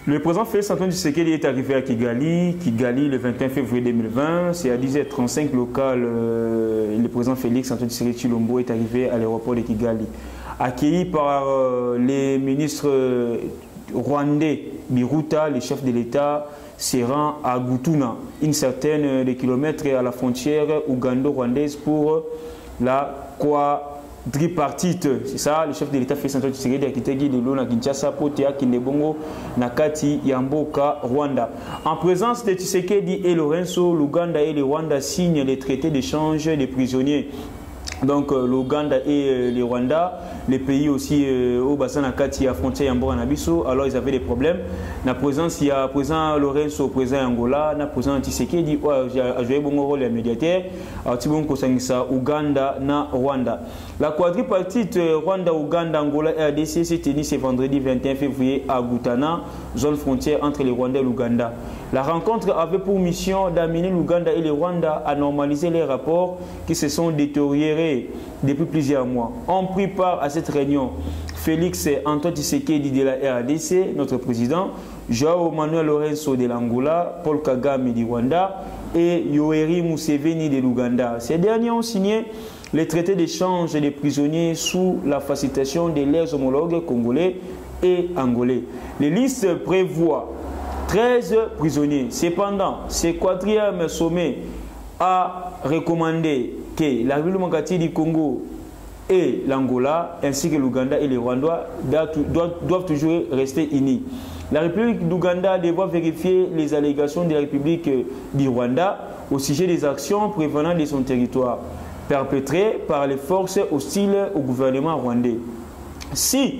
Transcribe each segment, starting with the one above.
Le président Félix Antoine Tshisekedi est arrivé à Kigali le 21 février 2020. C'est à 10h35 local. Le président Félix Antoine Tshisekedi Tshilombo est arrivé à l'aéroport de Kigali. Accueilli par les ministres rwandais Biruta, le chef de l'État, se rend à Gutuna, une certaine de kilomètres à la frontière ougando-rwandaise pour la quadripartite. C'est ça, le chef de l'État Félix Antoine Tshisekedi a quitté Guidello na Kinshasa pour Théa Kindebongo Nakati Yamboka Rwanda. En présence de Tshisekedi et Lorenzo, l'Ouganda et le Rwanda signent les traités d'échange des prisonniers. Donc l'Ouganda et le Rwanda, les pays aussi au bassin Nakati à frontière Yamboka Nabiso, alors ils avaient des problèmes. Na présence il y a présent Lorenzo, présent Angola, na présent Tshisekedi a joué bon rôle de médiateur. Alors Tibon Kosangisa Ouganda na Rwanda. La quadripartite Rwanda, Ouganda, Angola et RDC s'est tenue ce vendredi 21 février à Gutana, zone frontière entre le Rwanda et l'Ouganda. La rencontre avait pour mission d'amener l'Ouganda et le Rwanda à normaliser les rapports qui se sont détériorés depuis plusieurs mois. On prit part à cette réunion Félix Antoine Tshisekedi de la RDC, notre président, Joao Manuel Lorenzo de l'Angola, Paul Kagame du Rwanda et Yoweri Museveni de l'Ouganda. Ces derniers ont signé les traités d'échange des prisonniers sous la facilitation de leurs homologues congolais et angolais. Les listes prévoient 13 prisonniers. Cependant, ce quatrième sommet a recommandé que la République du Congo et l'Angola, ainsi que l'Ouganda et le Rwanda, doivent toujours rester unis. La République d'Ouganda devra vérifier les allégations de la République du Rwanda au sujet des actions prévenant de son territoire, perpétrées par les forces hostiles au gouvernement rwandais. Si,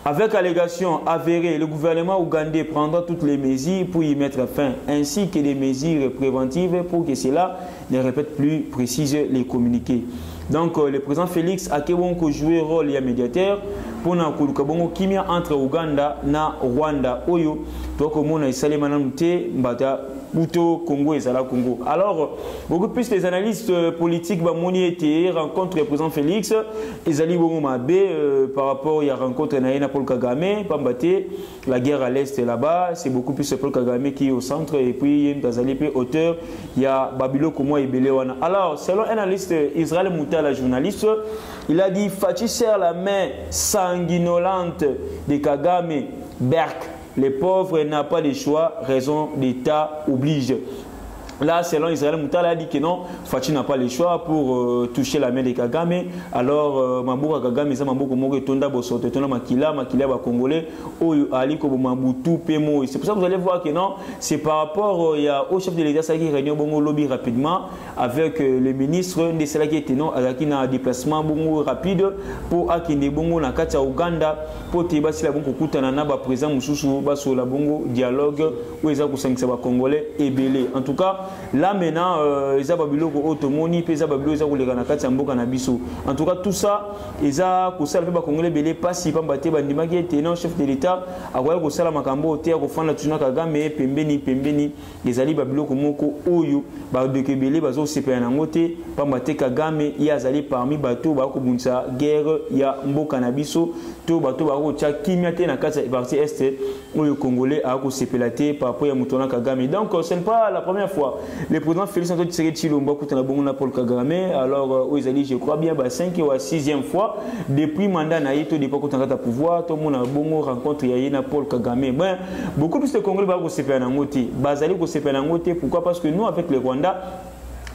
avec allégation avérée, le gouvernement ougandais prendra toutes les mesures pour y mettre fin, ainsi que des mesures préventives pour que cela ne répète plus, précise les communiqués. Donc, le président Félix a joué le rôle de médiateur pour que kimia entre Ouganda et Rwanda. Oyo, donc, on a essayé Bouto, Congo et Zala Congo. Alors, beaucoup plus les analystes politiques rencontrent le président Félix et Zali Bongomabe par rapport à la rencontre de Paul Kagame, Pambate, la guerre à l'est là-bas, c'est beaucoup plus Paul Kagame qui est au centre et puis Zali auteur, il y a Babilo Komo et Belewana. Alors, selon un analyste Israël Mouta, la journaliste, il a dit Fachi serre la main sanguinolente de Kagame, Berk. Les pauvres n'ont pas de choix, raison d'État oblige. Là, selon Israël Mouta, il a dit que non, Fachi n'a pas le choix pour toucher la main de Kagame. Alors, Mambouka Kagame, ça Mambouka Mogo Tonda Bosote, Tonda Makila Congolais, Ali Kobo Mamboutou Pemo. C'est pour ça que vous allez voir que non, c'est par rapport au chef de l'État qui réunit Bongo Lobby rapidement avec le ministre de cela qui était non, avec un déplacement Bongo rapide pour Akinde Bongo na Katia Ouganda pour Tébasi la Bongo Koutanana, président Moussoussou, Basso la Bongo dialogue où ils ont Congolais et Belé. En tout cas, là maintenant, ils ont Babiloko Otomoni, ils ont Babiloko Leganakati Amboka Nabiso. En tout cas, tout ça, ils ont Kosala Peba Congolais Belé, pas si Pambate Bandima qui était non chef de l'État, à quoi Kosala Makambo, Théa Kofana Tuna Kagame, Pembeni, les Ali Babiloko Moko Oyo, Badeke Belé, Bazo Sepenangote, Pambate Kagame, Yazali parmi Bato, Bako Bunsa, guerre, ya Mboka Nabiso, To Bato Bako Tcha, Kimiate Nakata, partie Est, Oyo Congolais, Ako Sepelate, par rapport à Moutona Kagame. Donc, ce n'est pas la première fois. Le président Félix Antoine Tshisekedi Tshilombo a Paul Kagame, alors je crois bien 5e ou 6e fois depuis mandat naïto depuis qu'on a pouvoir tout le monde a bon rencontre na Paul Kagame. Ben, beaucoup plus de Congolais va se faire en côté. Bazali ko se faire en côté, pourquoi? Parce que nous avec le Rwanda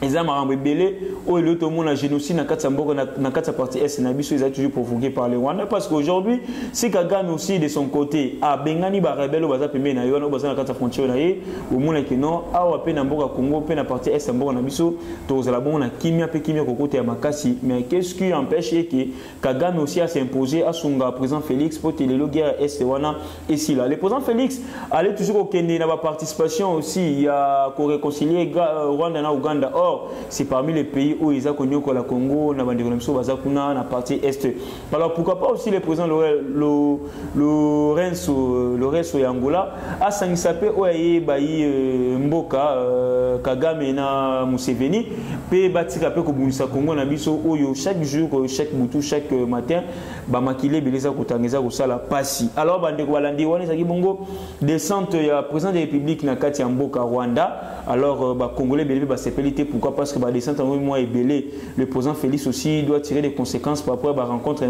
ils ont rebellé au lieu de mon génocide dans la partie est nabiso ils ont toujours provoqué par les Rwandais parce qu'aujourd'hui si Kagame aussi de son côté a bengani ba rebelle au bazar pembe na yo na bazar na kata frontière na ye au monde que non a wa pe na mboka Congo pe na partie est mboka nabiso to za la bon na kimia pe kimia kokote ya makasi mais qu'est-ce qui empêche que Kagame aussi a s'imposer à son président Félix pour te le guerre est wana et si là le président Félix allait toujours au Kenya na ba participation aussi il y a ko réconcilier Rwanda na Ouganda. Or, c'est parmi les pays où ils ont connu le Congo, na la partie est. Alors pourquoi pas aussi le président Lorenzo Yangola a sangisapé oye bayi mboka Kagame na Museveni pe batika pe ko bunisa Congo na biso oyo chaque jour, chaque boutou, chaque matin ba makile beleza kotangeza ko sala pasi. Alors bande ko balandi wana saki bongo descente ya président de la République na kati ya mboka Rwanda. Alors ba Congolais belé ba sepelité pourquoi parce que ba descente en mois et belé le président Félix aussi doit tirer des conséquences par rapport à la rencontre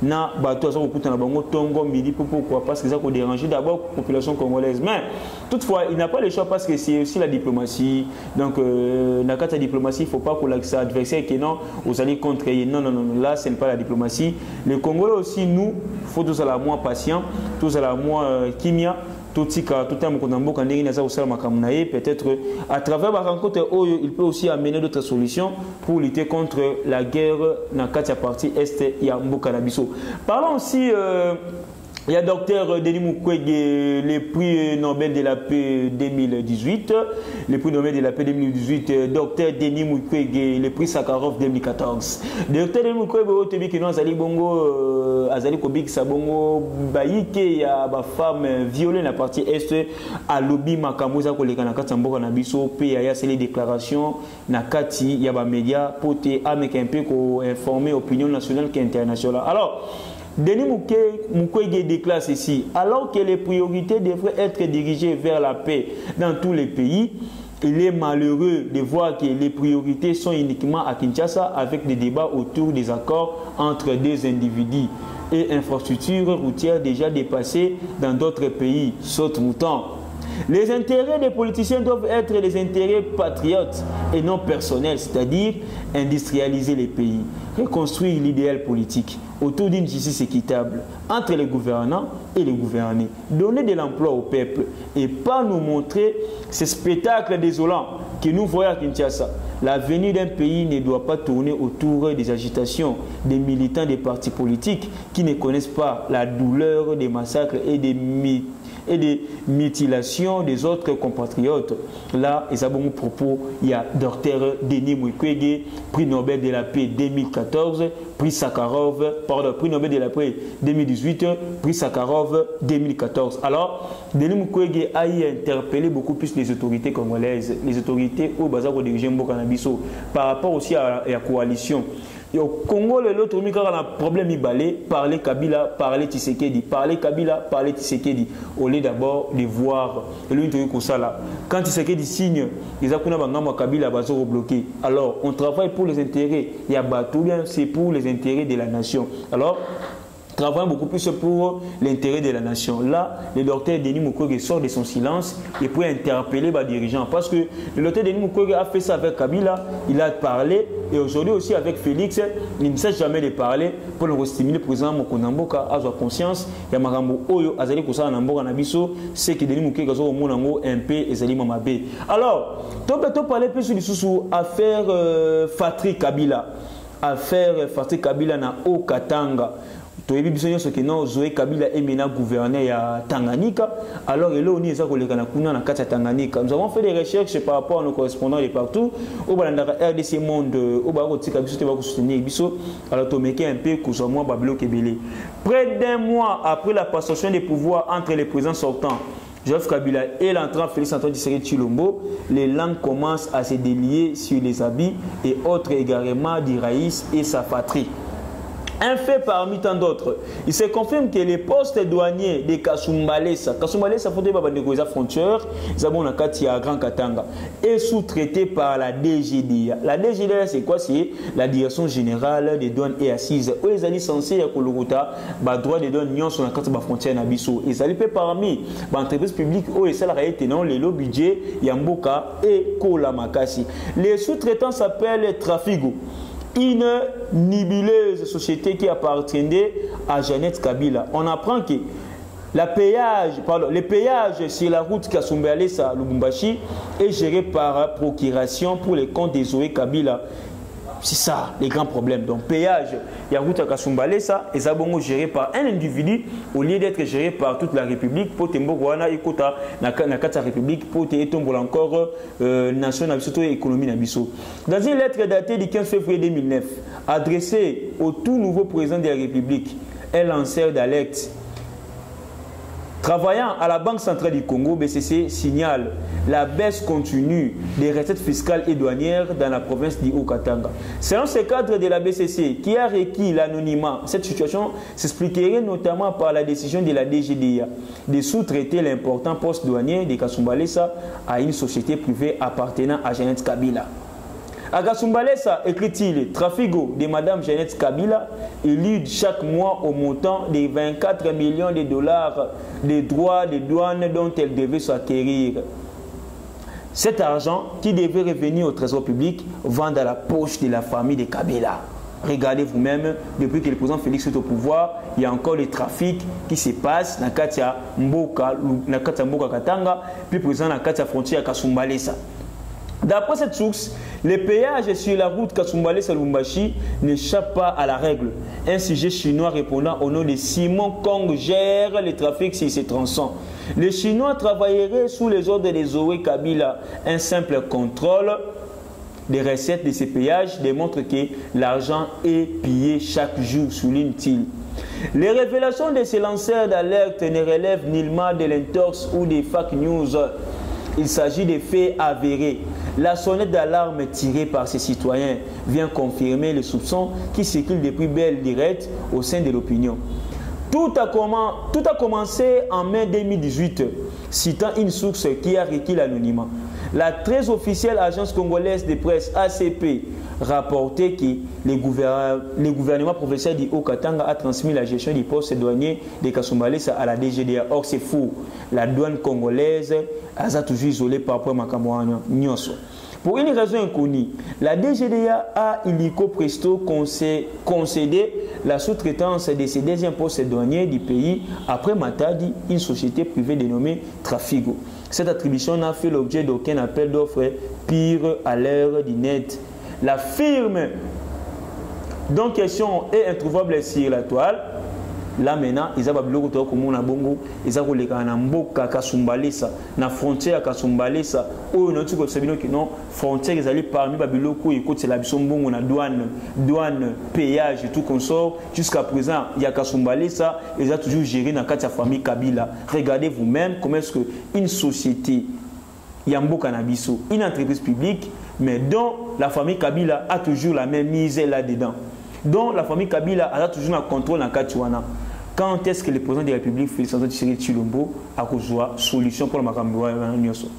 na bato azo kuta na bango tongo midi pourquoi parce que ça ko déranger d'abord la population congolaise. Mais toutefois il n'a pas le choix parce que c'est aussi la diplomatie. Donc na kati ya diplomatie il faut pas que l'accès adversaire que non vous allez contre non là ce n'est pas la diplomatie. Les Congolais aussi nous faut tous à la moins patient, tous à la moins kimia. Peut-être à travers la rencontre, il peut aussi amener d'autres solutions pour lutter contre la guerre dans la partie est et à Mbokanabiso. Parlons aussi. Il y a Dr Denis Mukwege, le prix Nobel de la paix 2018, le prix Nobel de la paix 2018, Dr Denis Mukwege, le prix Sakharov 2014. Dr Denis Mukwege, au Tébi qui nous Azali Bongo, Azali Kobik Sabongo, Baïke, il y a des femmes violées dans la partie est, à lobby Makamoza Koleka Nakati Mboka Nabiso, PAIA, c'est les déclarations, Nakati, il y a des médias, pour un peu informer l'opinion nationale et internationale. Alors, Denis Mukwege déclare ceci, alors que les priorités devraient être dirigées vers la paix dans tous les pays, il est malheureux de voir que les priorités sont uniquement à Kinshasa avec des débats autour des accords entre deux individus et infrastructures routières déjà dépassées dans d'autres pays, saute mouton. Les intérêts des politiciens doivent être les intérêts patriotes et non personnels, c'est-à-dire industrialiser les pays, reconstruire l'idéal politique autour d'une justice équitable entre les gouvernants et les gouvernés, donner de l'emploi au peuple et pas nous montrer ces spectacles désolants que nous voyons à Kinshasa. L'avenir d'un pays ne doit pas tourner autour des agitations des militants des partis politiques qui ne connaissent pas la douleur des massacres et des mutilations des autres compatriotes. Là, et ça bon propos, il y a Dr Denis Mukwege, prix Nobel de la paix 2014, prix Sakharov, pardon, prix Nobel de la paix 2018, prix Sakharov 2014. Alors, Denis Mukwege a interpellé beaucoup plus les autorités congolaises, les autorités au Bazar au dirigeant Mbokanabiso, par rapport aussi à la coalition. Et au Congo, l'autre a un problème, parler Kabila, parler Tshisekedi, parler Kabila, parler Tshisekedi. Au lieu d'abord de voir quand Tshisekedi signe, les Akuna Kabila va se bloquer. Alors, on travaille pour les intérêts. Il y a Batou, c'est pour les intérêts de la nation. Alors, travaillons beaucoup plus pour l'intérêt de la nation. Là, le docteur Denis Mukwege sort de son silence et peut interpeller les dirigeants. Parce que le docteur Denis Mukwege a fait ça avec Kabila, il a parlé, et aujourd'hui aussi avec Félix, il ne cesse jamais de parler pour le stimuler le président Mokonamboka à sa conscience. Il y a Marambo Oyo, Azali Kosa Namboka Nabiso, c'est que Denis Mukwege a son monango MP et Zali Mamabe. Alors, tu peux parler plus sur l'affaire Fatri Kabila. Affaire Fatri Kabila na Okatanga. Zoé Kabila est maintenant gouverneur à Tanganyika. Alors, Tanganyika. Nous avons fait des recherches par rapport à nos correspondants de partout. Au RDC Monde, au près d'un mois après la passation des pouvoirs entre les présidents sortants, Joseph Kabila et l'entrant Félix Antoine Tshisekedi Tshilombo, les langues commencent à se délier sur les habits et autres égarements d'Iraïs et sa patrie. Un fait parmi tant d'autres, il se confirme que les postes douaniers de Kasumbalesa faut des frontières, Grand Katanga, est sous-traité par la DGDA. La DGDA, c'est quoi? C'est la Direction Générale des Douanes et Assises. Où ils allaient censés droit de douane sur la carte de la frontière Nabiso. Ils allaient parmi les entreprises publiques où ils allaient tenir le budget Yamboka et Kola Makasi. Les sous-traitants s'appellent Trafigo. Une nébuleuse société qui appartenait à Jeannette Kabila. On apprend que les péages sur la route Kasumbalesa Lubumbashi est géré par procuration pour les comptes de Zoé Kabila. C'est ça, les grands problèmes. Donc, péage, il y a route à Kasumbalé, ça, et ça bon géré par un individu au lieu d'être géré par toute la République. Pour Tembo Wana, Ekota, na Kata République, pour Tembo encore, nation, surtout économie Nabiso. Dans une lettre datée du 15 février 2009, adressée au tout nouveau président de la République, un lanceur d'alerte. Travaillant à la Banque centrale du Congo, BCC signale la baisse continue des recettes fiscales et douanières dans la province du Haut-Katanga. Selon ce cadre de la BCC, qui a requis l'anonymat, cette situation s'expliquerait notamment par la décision de la DGDA de sous-traiter l'important poste douanier de Kasumbalesa à une société privée appartenant à Jeannette Kabila. À Kasumbalesa, écrit-il, Trafigo de Mme Jeannette Kabila élude chaque mois au montant de 24 millions de dollars de droits de douane dont elle devait s'acquérir. Cet argent qui devait revenir au trésor public va dans la poche de la famille de Kabila. Regardez vous-même, depuis que le président Félix est au pouvoir, il y a encore les trafics qui se passent dans Katia Mboka Katanga, puis président dans Katia frontière Kasumbalesa. D'après cette source, les péages sur la route Kasumbalesa-Lubumbashi n'échappent pas à la règle. Un sujet chinois répondant au nom de Simon Kong gère le trafic sur ces tronçons. Les Chinois travailleraient sous les ordres de Zoé Kabila. Un simple contrôle des recettes de ces péages démontre que l'argent est pillé chaque jour, souligne-t-il. Les révélations de ces lanceurs d'alerte ne relèvent nullement de l'intox ou des fake news. Il s'agit de faits avérés. La sonnette d'alarme tirée par ces citoyens vient confirmer les soupçons qui circulent depuis belle lurette au sein de l'opinion. Tout a commencé en mai 2018, citant une source qui a requis l'anonymat. La très officielle agence congolaise de presse ACP rapportait que le gouvernement provincial du Haut-Katanga a transmis la gestion du poste douanier de Kasumbalesa à la DGDA. Or, c'est faux. La douane congolaise a toujours isolé par rapport à Makamouana Nyonso. Pour une raison inconnue, la DGDA a illico presto concédé la sous-traitance de ces deuxièmes postes douaniers du pays après Matadi, une société privée dénommée Trafigo. Cette attribution n'a fait l'objet d'aucun appel d'offres, pire à l'heure du net. La firme dont question est introuvable sur la toile. Là maintenant, ils ont biloko comme on a bongo, ils ont les mboka Kasumbalesa, na frontière Kasumbalesa, ou non tu sais que non frontière ils allaient parmi babiloko et côté la bisongo na douane, péage et tout consort. Jusqu'à présent, il y a Kasumbalesa, ils ont toujours géré dans la famille Kabila. Regardez vous-même comment est-ce que une société, Yambo Canabiso, une entreprise publique, mais dont la famille Kabila a toujours la même mise là-dedans. Donc la famille Kabila a toujours un contrôle dans Katiwana. Quand est-ce que le président de la République, Félix Antoine Tshisekedi, a une solution pour le Makamboua Nyonso?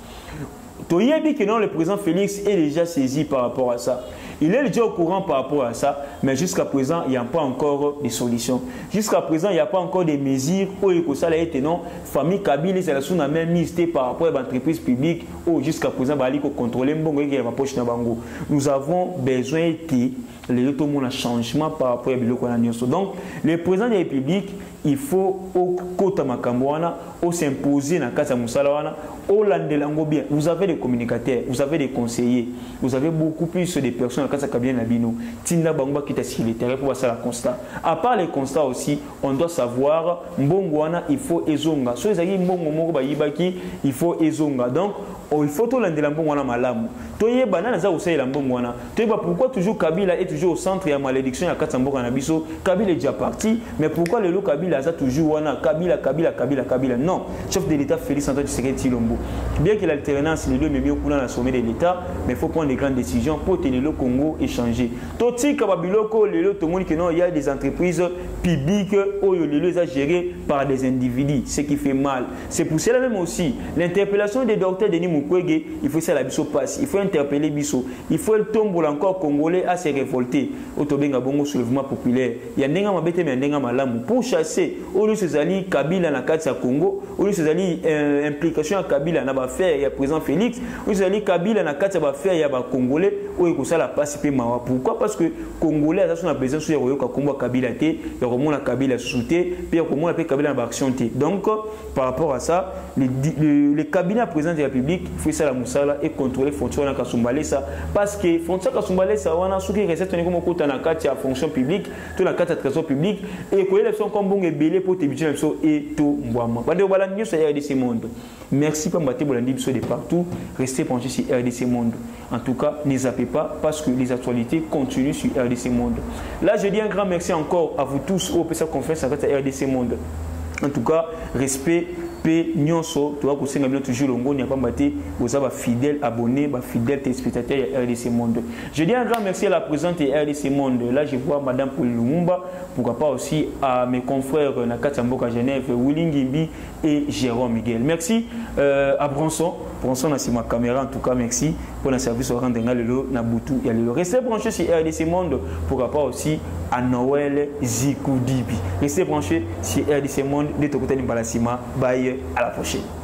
Tu as dit que non, le président Félix est déjà saisi par rapport à ça. Il est déjà au courant par rapport à ça, mais jusqu'à présent, il n'y a pas encore de solution. Jusqu'à présent, il n'y a pas encore de mesures où ça a été non. Famille Kabila, c'est la même mise par rapport à l'entreprise publique où jusqu'à présent, il faut contrôler poche. Nous avons besoin de changement par rapport à l'État. Donc, le président de la République, il faut au Kota Makambouana, au s'imposer dans Kata Moussalawana, au Landelango bien. Vous avez des communicateurs, vous avez des conseillers, vous avez beaucoup plus de personnes dans Kata Kabien Nabino. Tinda Bangba qui est sur le terrain pour voir ça le constat. À part les constats aussi, on doit savoir, Mbongwana, il faut ezonga. So, il faut ezonga. Donc, il faut tout l'Andelambongwana malamu. Toye banana za usai l'Ambongwana. Pourquoi toujours Kabila est toujours au centre de la malédiction à Kata Mboka Nabiso? Kabila est déjà parti, mais pourquoi le lot Kabila a toujours wana Kabila? Non, chef de l'État Félix Antoine Tshisekedi Tshilombo. Bien que l'alternance les deux mais mieux pour la sommet de l'État, mais il faut prendre des grandes décisions pour tenir le Congo et changer. Toti Kababiloko, le lot tout le monde que non, il y a des entreprises publiques où le lot est géré par des individus, ce qui fait mal. C'est pour cela même aussi l'interpellation des docteurs Denis Mukwege, il faut ça la biso passe, il faut interpeller biso, il faut le tomber encore congolais à se révolter. Otobenga bongo soulèvement populaire. Il y a ndenga mabete mais ndenga malamu pour chasser au lieu ces alliés Kabila na Katsa Congo, au lieu ces alliés implication à Kabila na ba faire il y a président Félix, au lieu ces alliés Kabila na Katsa ba faire il y a ba congolais où il faut ça la participer mawa. Pourquoi? Parce que congolais ça son besoin sur yoka combat Kabila té, il y a la Kabila sous-té, puis il y a comment la Kabila na action té. Donc par rapport à ça, le cabinet président de la République publique, il faut ça la moussala et contrôler fonction na kasumbalesa parce que fonction kasumbalesa wana souki recette ne comme kota na carte ya fonction publique, tout la carte de trésor public et ko élection comme bon belé pour te budget et tout mbwama. Bande bala nyo sur RDC Monde. Merci pour m'attendre bolandi biso de partout, restez branchés sur RDC Monde. En tout cas, ne zappez pas parce que les actualités continuent sur RDC Monde. Là, je dis un grand merci encore à vous tous au PSA Conference à RDC Monde. En tout cas, respect, paix, nyonso, tu vois que c'est toujours le monde, il n'y a pas battu, vous avez fidèles abonnés, fidèles téléspectateurs à RDC Monde. Je dis un grand merci à la présidente de RDC Monde. Là, je vois Madame Pauline Lumumba, pourquoi pas aussi à mes confrères Nakata Mboka Genève, Willy Ngimbi et Jérôme Miguel. Merci à Bronson. Bronson, c'est ma caméra, en tout cas, merci pour le service au rang de Nabutu. Restez branchés sur RDC Monde, pourquoi pas aussi à Noël Zikoudibi. Restez branchés sur RDC Monde, de Tokotani Balasima. Bye, à la prochaine.